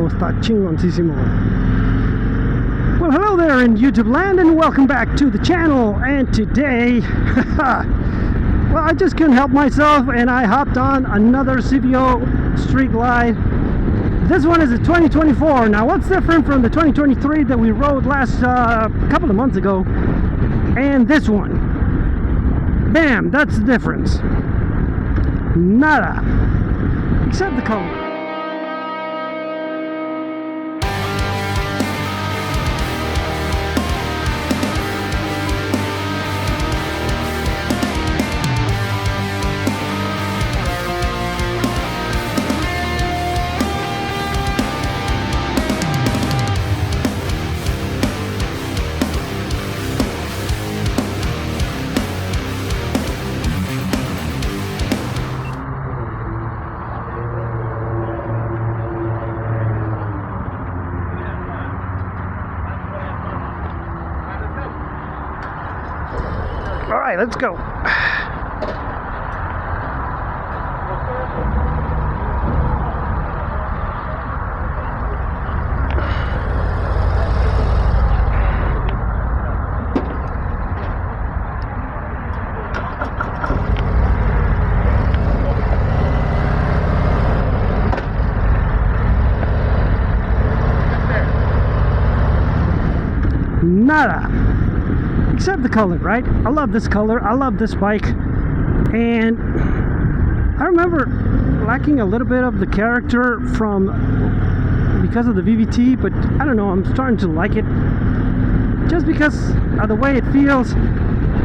está chingoncísimo. Well, hello there in YouTube land and welcome back to the channel. And today, well, I just couldn't help myself and I hopped on another CVO Street Glide. This one is a 2024. Now, what's different from the 2023 that we rode last couple of months ago and this one? Bam, that's the difference. Nada, except the color. All right, let's go. Nada. Except the color, right? I love this color. I love this bike. And I remember lacking a little bit of the character because of the VVT, but I don't know, I'm starting to like it. Just because of the way it feels.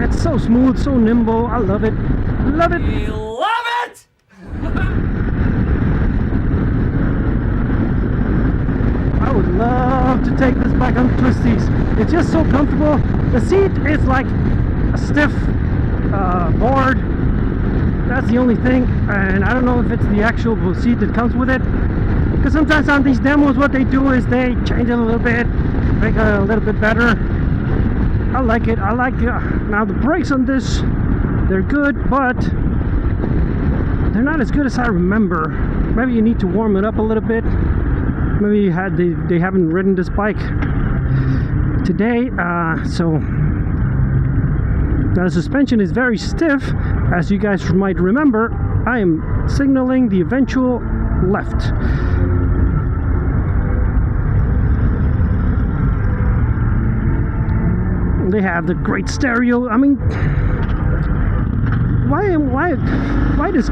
It's so smooth, so nimble. I love it. Love it. We love it! I would love to take this bike on twisties. It's just so comfortable. The seat is like a stiff board. That's the only thing, and I don't know if it's the actual seat that comes with it, because sometimes on these demos what they do is they change it a little bit, make it a little bit better. I like it. I like it. Now the brakes on this, they're good, but they're not as good as I remember. Maybe you need to warm it up a little bit. Maybe they haven't ridden this bike today, so the suspension is very stiff. As you guys might remember, I am signaling the eventual left. They have the great stereo. I mean, why does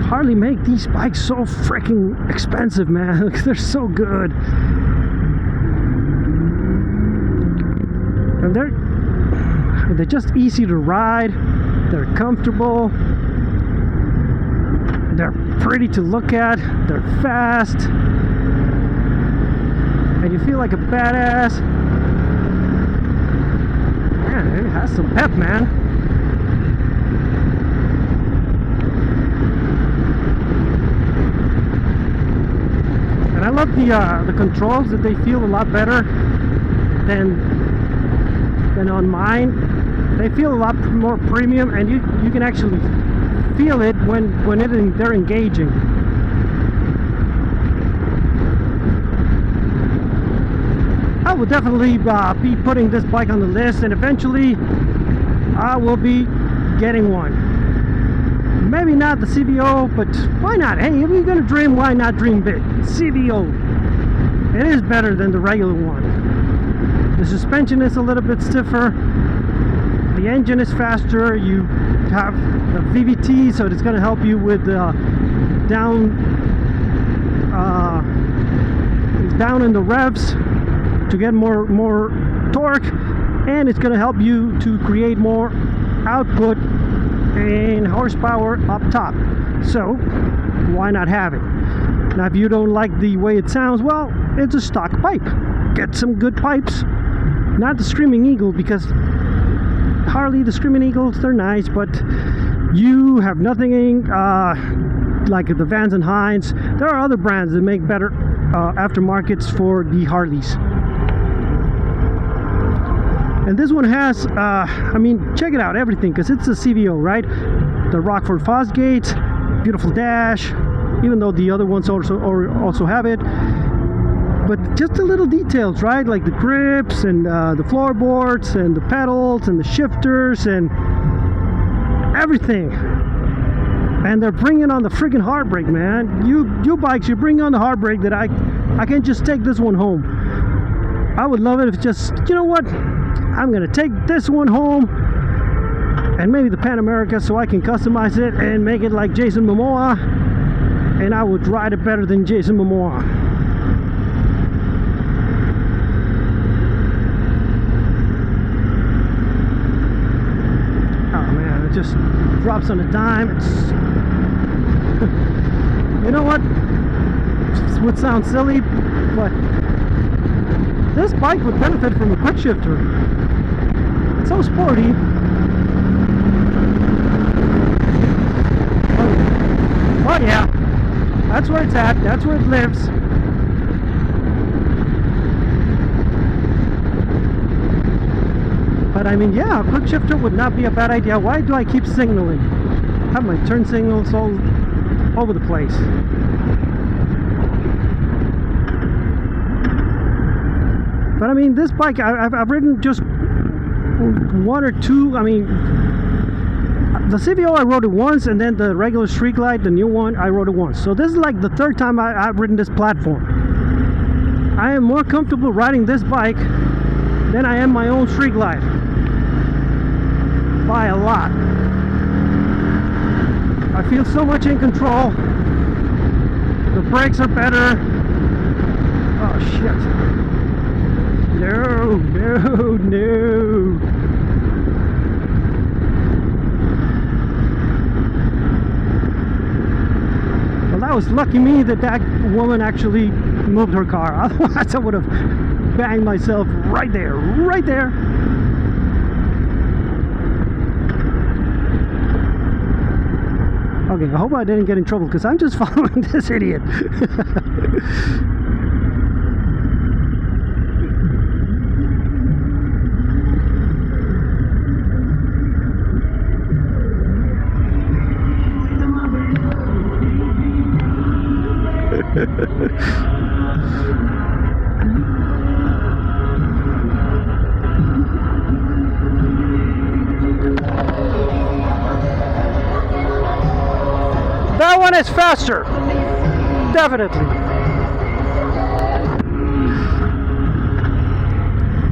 Harley make these bikes so freaking expensive, man? They're so good. And they're just easy to ride. They're comfortable. They're pretty to look at. They're fast. And you feel like a badass. Man, it has some pep, man. And I love the controls, that they feel a lot better than on mine. They feel a lot more premium, and you can actually feel it when they're engaging. I will definitely be putting this bike on the list, and eventually I will be getting one. Maybe not the CVO, but why not? Hey, if you're gonna dream, why not dream big? CVO. It is better than the regular one. The suspension is a little bit stiffer. The engine is faster. You have the VVT, so it's going to help you with down in the revs to get more torque, and it's going to help you to create more output and horsepower up top. So why not have it? Now, if you don't like the way it sounds, well, it's a stock pipe. Get some good pipes. Not the Screaming Eagle, because Harley, the Screaming Eagles, they're nice, but you have nothing like the Vans and Hines. There are other brands that make better aftermarkets for the Harleys. And this one has, I mean, check it out, everything, because it's a CVO, right? The Rockford Fosgate, beautiful dash, even though the other ones also have it. But just the little details, right? Like the grips and the floorboards and the pedals and the shifters and everything. And they're bringing on the friggin' hard brake, man. You bikes, you bring on the hard brake that I can just take this one home. I would love it if just, you know what? I'm gonna take this one home and maybe the Pan America so I can customize it and make it like Jason Momoa, and I would ride it better than Jason Momoa. Oh man, it just drops on a dime. It's you know what? This would sound silly, but this bike would benefit from a quick shifter. It's so sporty. Oh yeah, that's where it's at. That's where it lives. But I mean, yeah, a quick shifter would not be a bad idea. Why do I keep signaling? I have my turn signals all over the place. But I mean, this bike, I've ridden just one or two. I mean, the CVO I rode it once, and then the regular Street Glide, the new one, I rode it once. So this is like the third time I've ridden this platform. I am more comfortable riding this bike than I am my own Street Glide. By a lot. I feel so much in control. The brakes are better. Oh shit. No, no, no. Well, that was lucky me that woman actually moved her car. Otherwise I would have banged myself right there, right there. Okay, I hope I didn't get in trouble because I'm just following this idiot. That one is faster, definitely.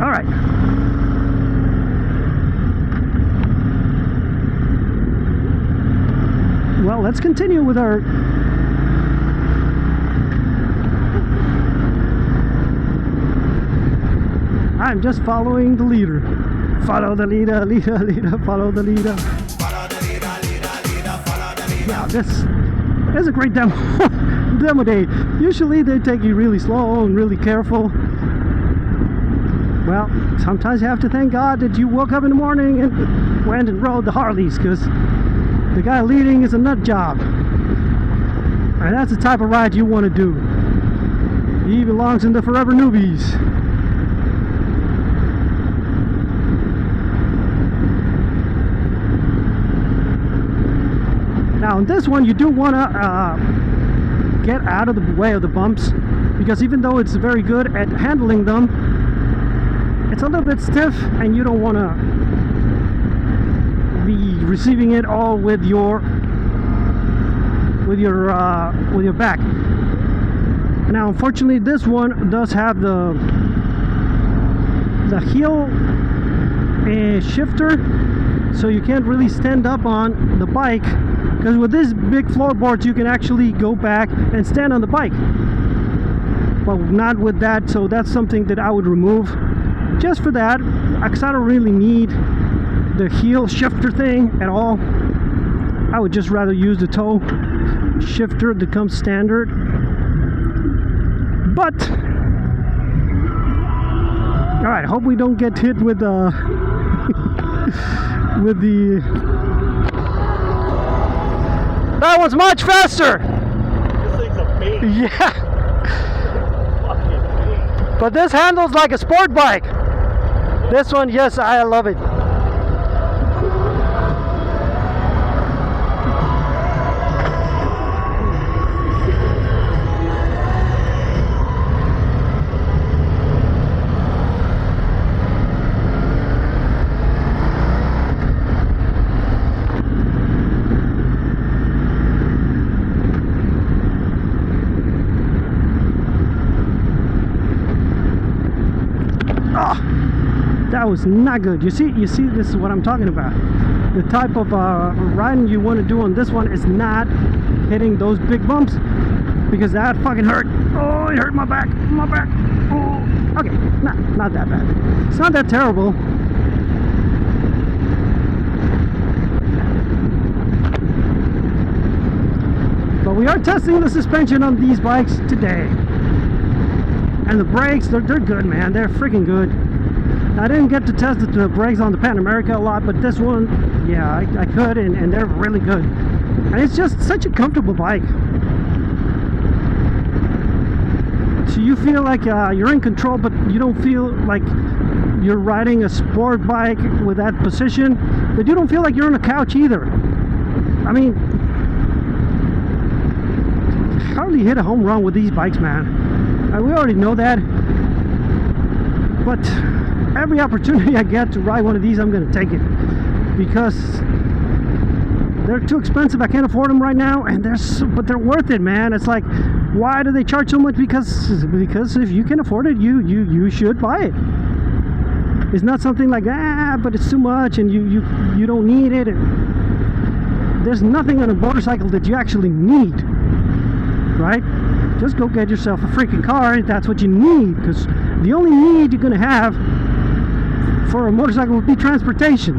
All right. Well, let's continue with our I'm just following the leader. Follow the leader, leader, leader, follow the leader. Follow the leader, leader, leader, follow the leader. Yeah, this is a great demo day. Usually they take you really slow and really careful. Well, sometimes you have to thank God that you woke up in the morning and went and rode the Harleys, because the guy leading is a nut job. And that's the type of ride you want to do. He belongs in the forever newbies. Now, in this one, you do want to get out of the way of the bumps, because even though it's very good at handling them, it's a little bit stiff, and you don't want to be receiving it all with your back. Now, unfortunately, this one does have the heel shifter, so you can't really stand up on the bike. Because with these big floorboards, you can actually go back and stand on the bike. But not with that, so that's something that I would remove. Just for that, because I don't really need the heel shifter thing at all. I would just rather use the toe shifter that comes standard. But, alright, I hope we don't get hit with with the... That one's much faster! This thing's a beast. Yeah! Fucking beast. But this handles like a sport bike. This one, yes, I love it. that was not good. You see, this is what I'm talking about. The type of riding you want to do on this one is not hitting those big bumps, because that fucking hurt. Oh, it hurt my back. Oh, okay, not that bad. It's not that terrible. But we are testing the suspension on these bikes today. And the brakes, they're good, man. They're freaking good. I didn't get to test the brakes on the Pan America a lot, but this one, yeah, I could, and they're really good. And it's just such a comfortable bike. So you feel like you're in control, but you don't feel like you're riding a sport bike with that position. But you don't feel like you're on a couch either. I mean, hardly hit a home run with these bikes, man. We already know that. But every opportunity I get to ride one of these, I'm going to take it, because they're too expensive. I can't afford them right now, and but they're worth it, man. It's like, why do they charge so much? Because if you can afford it, you should buy it. It's not something like, but it's too much and you don't need it. There's nothing on a motorcycle that you actually need, right? Just go get yourself a freaking car if that's what you need, because the only need you're gonna have for a motorcycle would be transportation.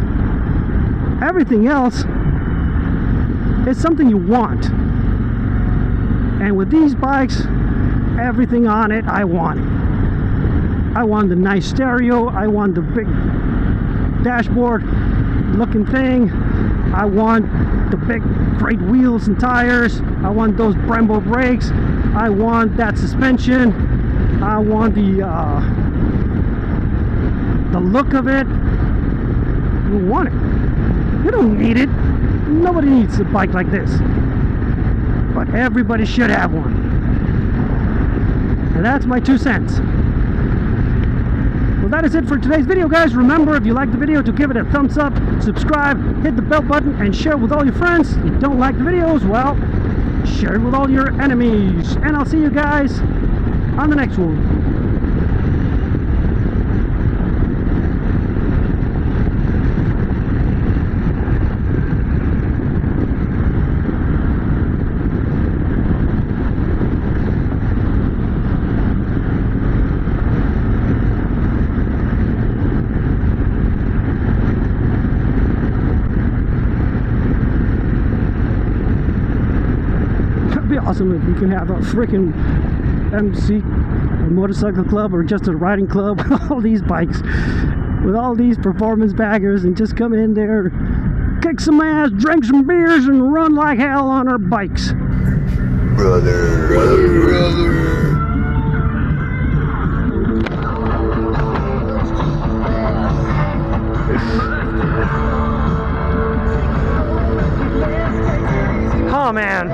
Everything else is something you want. And with these bikes, everything on it, I want it. I want the nice stereo, I want the big dashboard looking thing, I want the big great wheels and tires, I want those Brembo brakes, I want that suspension, I want the look of it. You want it. You don't need it. Nobody needs a bike like this. But everybody should have one. And that's my 2 cents. Well, that is it for today's video, guys. Remember, if you like the video, to give it a thumbs up, subscribe, hit the bell button, and share it with all your friends. If you don't like the videos, well, share it with all your enemies. And I'll see you guys on the next one. Awesome if we can have a freaking MC, a motorcycle club, or just a riding club with all these bikes, with all these performance baggers, and just come in there, kick some ass, drink some beers, and run like hell on our bikes. Brother. Oh man.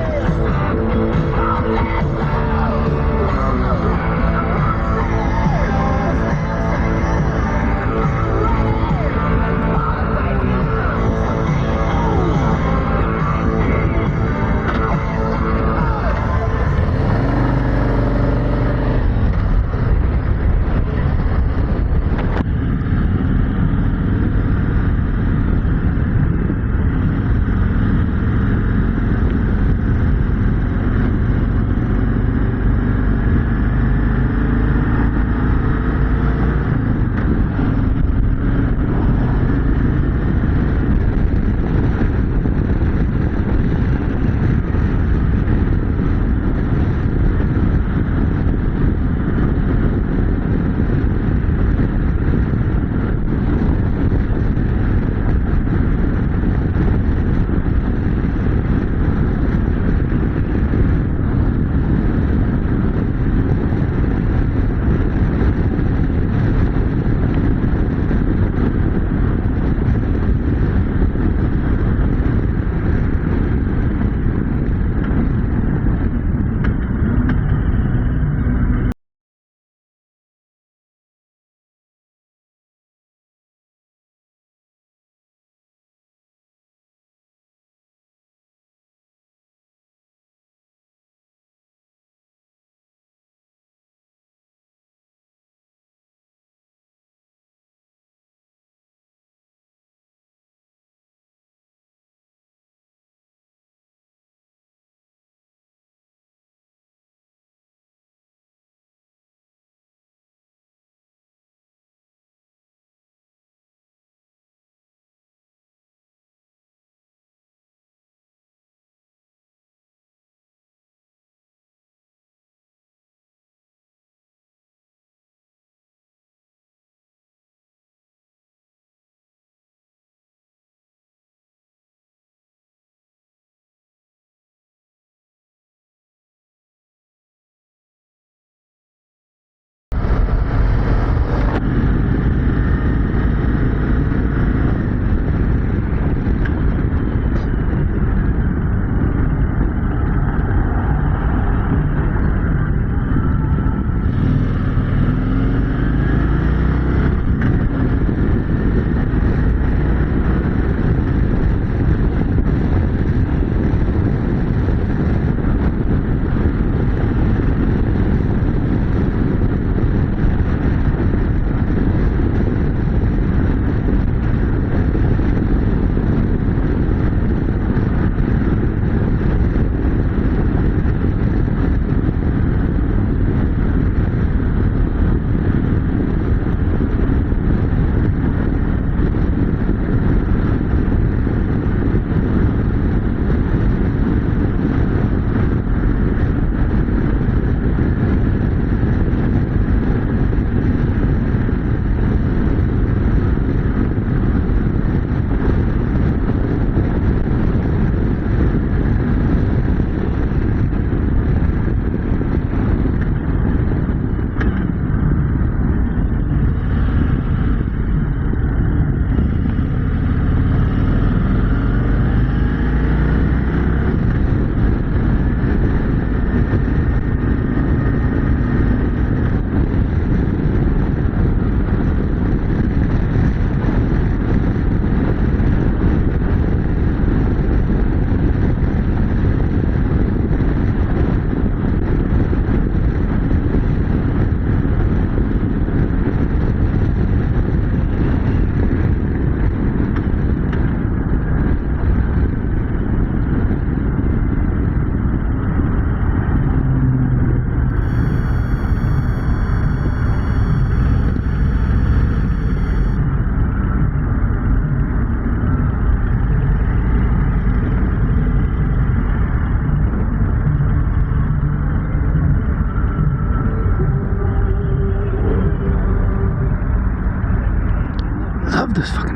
this fucking